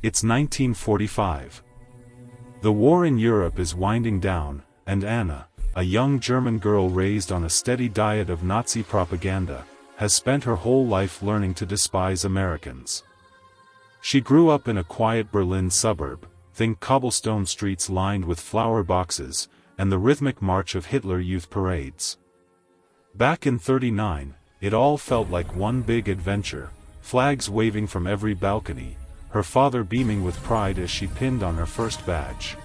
It's 1945. The war in Europe is winding down, and Anna, a young German girl raised on a steady diet of Nazi propaganda, has spent her whole life learning to despise Americans. She grew up in a quiet Berlin suburb, think cobblestone streets lined with flower boxes, and the rhythmic march of Hitler Youth parades. Back in '39, it all felt like one big adventure, flags waving from every balcony, her father beaming with pride as she pinned on her first badge.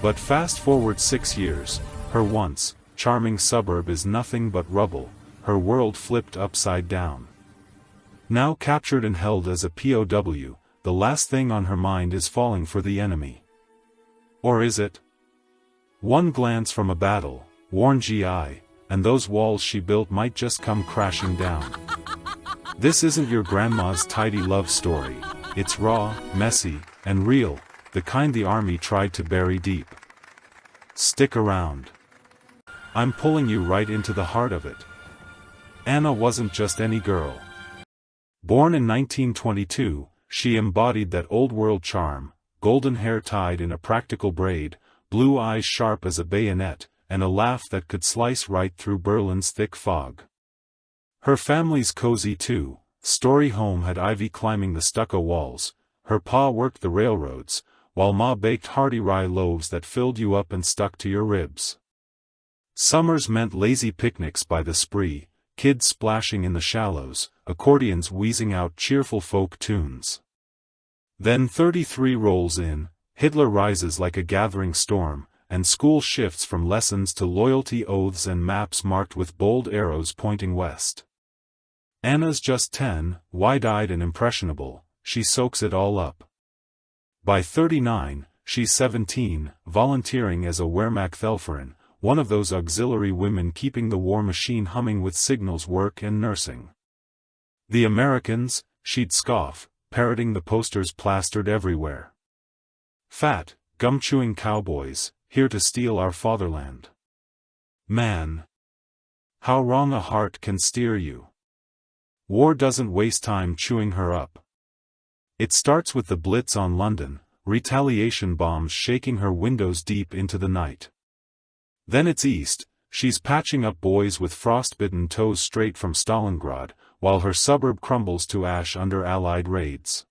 But fast forward 6 years, her once charming suburb is nothing but rubble, her world flipped upside down. Now captured and held as a POW, the last thing on her mind is falling for the enemy. Or is it? One glance from a battle-worn GI, and those walls she built might just come crashing down. This isn't your grandma's tidy love story. It's raw, messy, and real, the kind the army tried to bury deep. Stick around. I'm pulling you right into the heart of it. Anna wasn't just any girl. Born in 1922, she embodied that old-world charm, golden hair tied in a practical braid, blue eyes sharp as a bayonet, and a laugh that could slice right through Berlin's thick fog. Her family's cozy two-story home had ivy climbing the stucco walls, her pa worked the railroads, while ma baked hearty rye loaves that filled you up and stuck to your ribs. Summers meant lazy picnics by the spree, kids splashing in the shallows, accordions wheezing out cheerful folk tunes. Then '33 rolls in, Hitler rises like a gathering storm, and school shifts from lessons to loyalty oaths and maps marked with bold arrows pointing west. Anna's just 10, wide-eyed and impressionable, she soaks it all up. By 39, she's 17, volunteering as a Wehrmachtshelferin, one of those auxiliary women keeping the war machine humming with signals work and nursing. The Americans, she'd scoff, parroting the posters plastered everywhere. Fat, gum-chewing cowboys, here to steal our fatherland. Man! How wrong a heart can steer you. War doesn't waste time chewing her up. It starts with the Blitz on London, retaliation bombs shaking her windows deep into the night. Then it's east, she's patching up boys with frostbitten toes straight from Stalingrad, while her suburb crumbles to ash under Allied raids.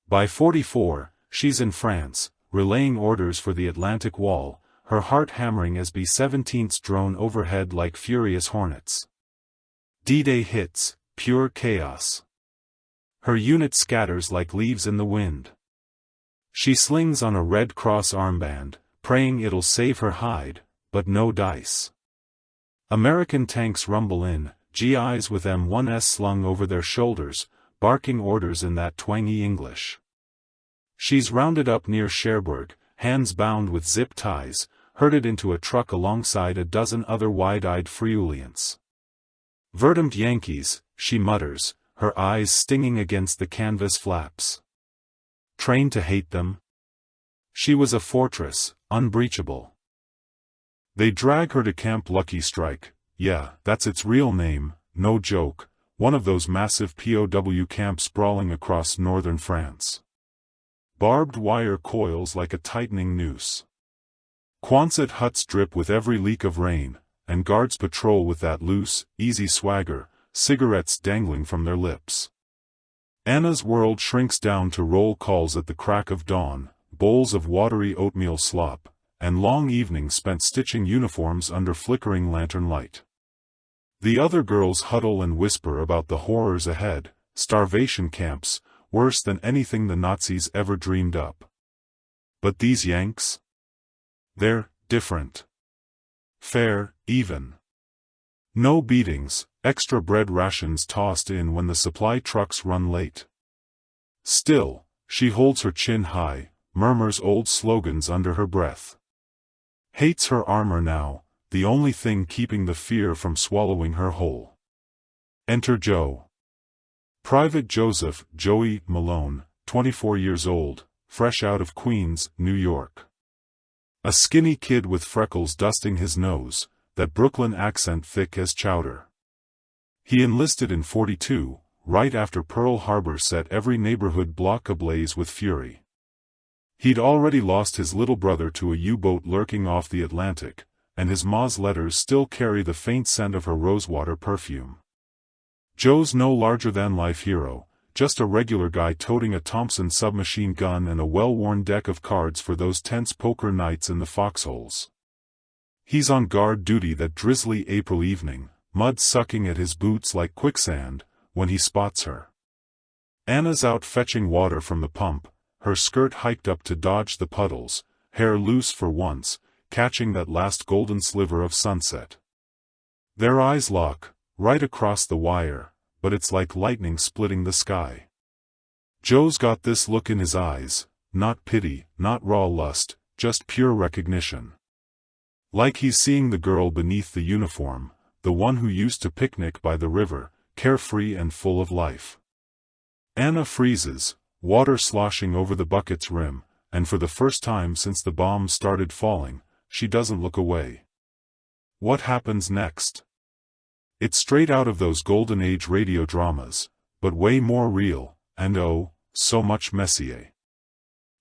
By 44, she's in France, relaying orders for the Atlantic Wall, her heart hammering as B-17s drone overhead like furious hornets. D-Day hits, pure chaos. Her unit scatters like leaves in the wind. She slings on a Red Cross armband, praying it'll save her hide, but no dice. American tanks rumble in, GIs with M1s slung over their shoulders, barking orders in that twangy English. She's rounded up near Cherbourg, hands bound with zip ties, herded into a truck alongside a dozen other wide-eyed Friulians. Verdammt Yankees, she mutters, her eyes stinging against the canvas flaps. Trained to hate them? She was a fortress, unbreachable. They drag her to Camp Lucky Strike, yeah, that's its real name, no joke, one of those massive POW camps sprawling across northern France. Barbed wire coils like a tightening noose. Quonset huts drip with every leak of rain, and guards patrol with that loose, easy swagger, cigarettes dangling from their lips. Anna's world shrinks down to roll calls at the crack of dawn, bowls of watery oatmeal slop, and long evenings spent stitching uniforms under flickering lantern light. The other girls huddle and whisper about the horrors ahead, starvation camps, worse than anything the Nazis ever dreamed up. But these Yanks? They're different. Fair, even. No beatings, extra bread rations tossed in when the supply trucks run late. Still, she holds her chin high, murmurs old slogans under her breath. Hates her armor now, the only thing keeping the fear from swallowing her whole. Enter Joe. Private Joseph Joey Malone, 24 years old, fresh out of Queens, New York. A skinny kid with freckles dusting his nose, that Brooklyn accent thick as chowder. He enlisted in '42, right after Pearl Harbor set every neighborhood block ablaze with fury. He'd already lost his little brother to a U-boat lurking off the Atlantic, and his ma's letters still carry the faint scent of her rosewater perfume. Joe's no larger-than-life hero, just a regular guy toting a Thompson submachine gun and a well-worn deck of cards for those tense poker nights in the foxholes. He's on guard duty that drizzly April evening, mud sucking at his boots like quicksand, when he spots her. Anna's out fetching water from the pump, her skirt hiked up to dodge the puddles, hair loose for once, catching that last golden sliver of sunset. Their eyes lock, right across the wire, but it's like lightning splitting the sky. Joe's got this look in his eyes, not pity, not raw lust, just pure recognition. Like he's seeing the girl beneath the uniform, the one who used to picnic by the river, carefree and full of life. Anna freezes, water sloshing over the bucket's rim, and for the first time since the bombs started falling, she doesn't look away. What happens next? It's straight out of those Golden Age radio dramas, but way more real, and oh, so much messier.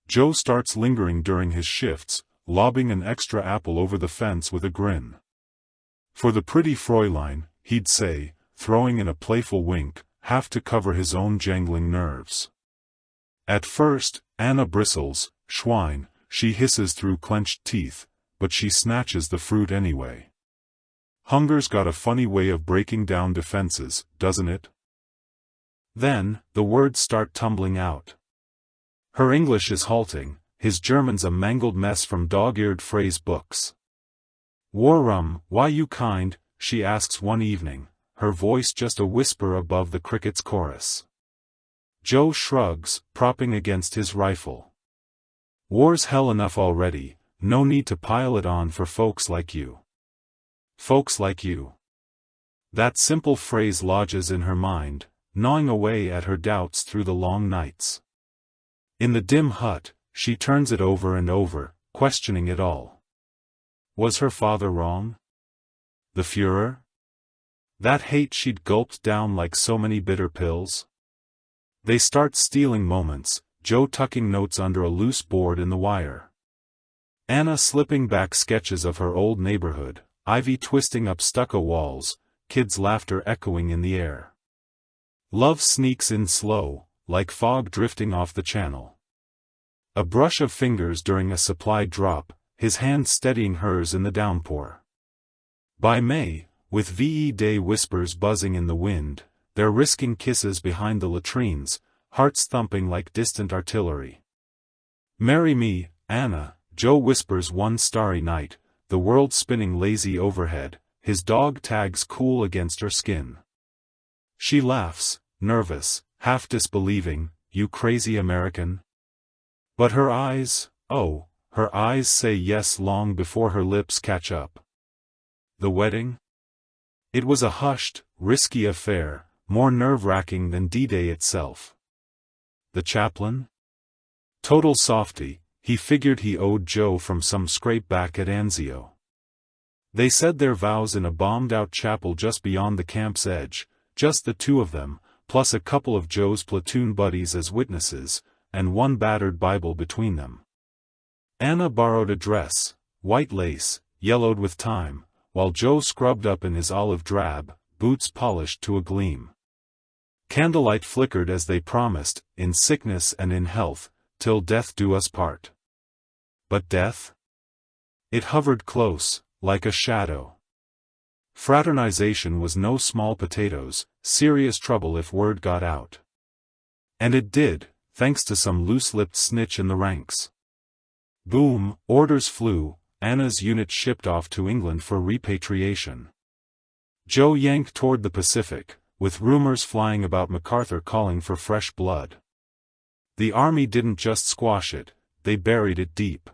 Joe starts lingering during his shifts, lobbing an extra apple over the fence with a grin. For the pretty Fräulein, he'd say, throwing in a playful wink, half to cover his own jangling nerves. At first, Anna bristles, Schwein, she hisses through clenched teeth, but she snatches the fruit anyway. Hunger's got a funny way of breaking down defenses, doesn't it? Then, the words start tumbling out. Her English is halting, his German's a mangled mess from dog-eared phrase books. "War rum, why you kind?" she asks one evening, her voice just a whisper above the cricket's chorus. Joe shrugs, propping against his rifle. "War's hell enough already, no need to pile it on for folks like you." Folks like you. That simple phrase lodges in her mind, gnawing away at her doubts through the long nights. In the dim hut, she turns it over and over, questioning it all. Was her father wrong? The Führer? That hate she'd gulped down like so many bitter pills? They start stealing moments, Joe tucking notes under a loose board in the wire. Anna slipping back sketches of her old neighborhood, ivy twisting up stucco walls, kids' laughter echoing in the air. Love sneaks in slow, like fog drifting off the channel. A brush of fingers during a supply drop, his hand steadying hers in the downpour. By May, with VE Day whispers buzzing in the wind, they're risking kisses behind the latrines, hearts thumping like distant artillery. "Marry me, Anna," Joe whispers one starry night, the world spinning lazy overhead, his dog tags cool against her skin. She laughs, nervous, half disbelieving, "You crazy American?" But her eyes, oh, her eyes say yes long before her lips catch up. The wedding? It was a hushed, risky affair, more nerve-wracking than D-Day itself. The chaplain? Total softy, he figured he owed Joe from some scrape back at Anzio. They said their vows in a bombed-out chapel just beyond the camp's edge, just the two of them, plus a couple of Joe's platoon buddies as witnesses, and one battered Bible between them. Anna borrowed a dress, white lace, yellowed with time, while Joe scrubbed up in his olive drab, boots polished to a gleam. Candlelight flickered as they promised, in sickness and in health, till death do us part. But death? It hovered close, like a shadow. Fraternization was no small potatoes, serious trouble if word got out. And it did, thanks to some loose-lipped snitch in the ranks. Boom, orders flew, Anna's unit shipped off to England for repatriation. Joe yanked toward the Pacific, with rumors flying about MacArthur calling for fresh blood. The army didn't just squash it, they buried it deep.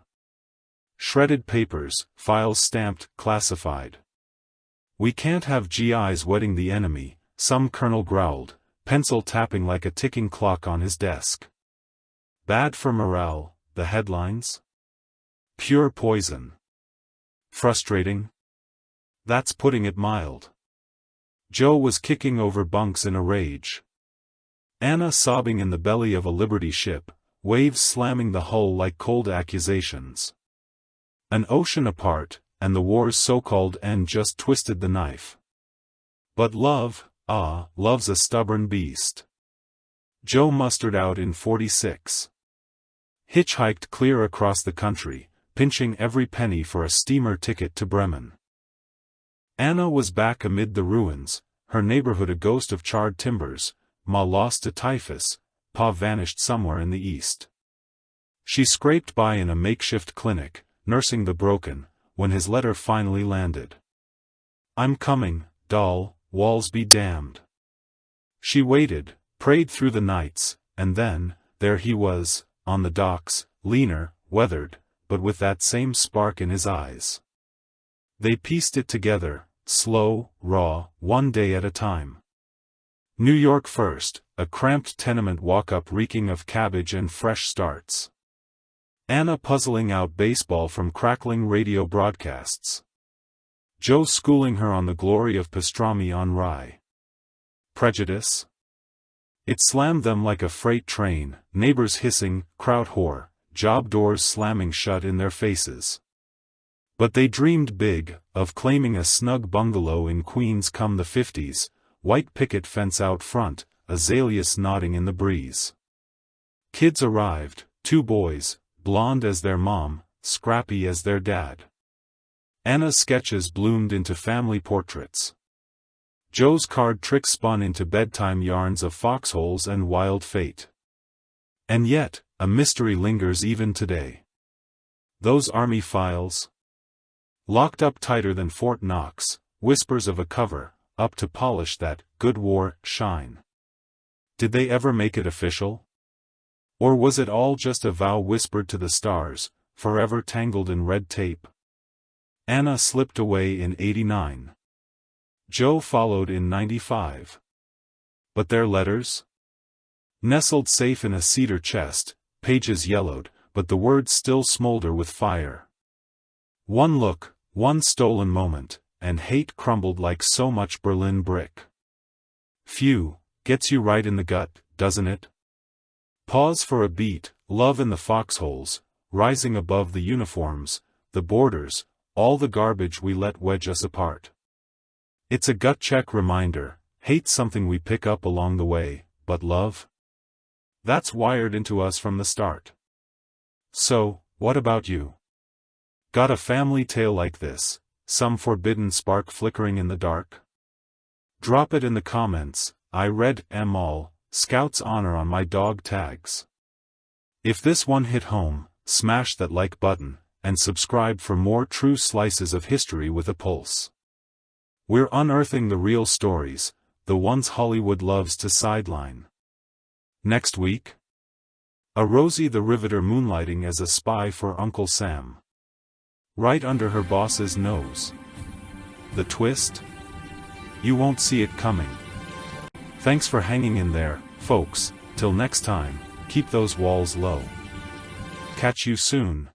Shredded papers, files stamped, classified. "We can't have GIs wetting the enemy," some colonel growled, pencil tapping like a ticking clock on his desk. Bad for morale, the headlines? Pure poison. Frustrating? That's putting it mild. Joe was kicking over bunks in a rage. Anna sobbing in the belly of a Liberty ship, waves slamming the hull like cold accusations. An ocean apart, and the war's so-called end just twisted the knife. But love, love's a stubborn beast. Joe mustered out in 46. Hitchhiked clear across the country, pinching every penny for a steamer ticket to Bremen. Anna was back amid the ruins, her neighborhood a ghost of charred timbers, Ma lost to typhus, Pa vanished somewhere in the east. She scraped by in a makeshift clinic, nursing the broken, when his letter finally landed. "I'm coming, doll, walls be damned." She waited, prayed through the nights, and then, there he was, on the docks, leaner, weathered, but with that same spark in his eyes. They pieced it together, slow, raw, one day at a time. New York first, a cramped tenement walk-up reeking of cabbage and fresh starts. Anna puzzling out baseball from crackling radio broadcasts. Joe schooling her on the glory of pastrami on rye. Prejudice? It slammed them like a freight train, neighbors hissing, kraut whore, job doors slamming shut in their faces. But they dreamed big, of claiming a snug bungalow in Queens come the 50s, white picket fence out front, azaleas nodding in the breeze. Kids arrived, 2 boys, blonde as their mom, scrappy as their dad. Anna's sketches bloomed into family portraits. Joe's card tricks spun into bedtime yarns of foxholes and wild fate. And yet, a mystery lingers even today. Those army files? Locked up tighter than Fort Knox, whispers of a cover, up to polish that good war shine. Did they ever make it official? Or was it all just a vow whispered to the stars, forever tangled in red tape? Anna slipped away in 89. Joe followed in 95. But their letters? Nestled safe in a cedar chest, pages yellowed, but the words still smolder with fire. One look, one stolen moment, and hate crumbled like so much Berlin brick. Phew, gets you right in the gut, doesn't it? Pause for a beat, love in the foxholes, rising above the uniforms, the borders, all the garbage we let wedge us apart. It's a gut-check reminder, hate's something we pick up along the way, but love? That's wired into us from the start. So, what about you? Got a family tale like this, some forbidden spark flickering in the dark? Drop it in the comments. I read 'em all, Scout's honor on my dog tags. If this one hit home, smash that like button, and subscribe for more true slices of history with a pulse. We're unearthing the real stories, the ones Hollywood loves to sideline. Next week? A Rosie the Riveter moonlighting as a spy for Uncle Sam. Right under her boss's nose. The twist? You won't see it coming. Thanks for hanging in there, folks. Till next time, keep those walls low. Catch you soon.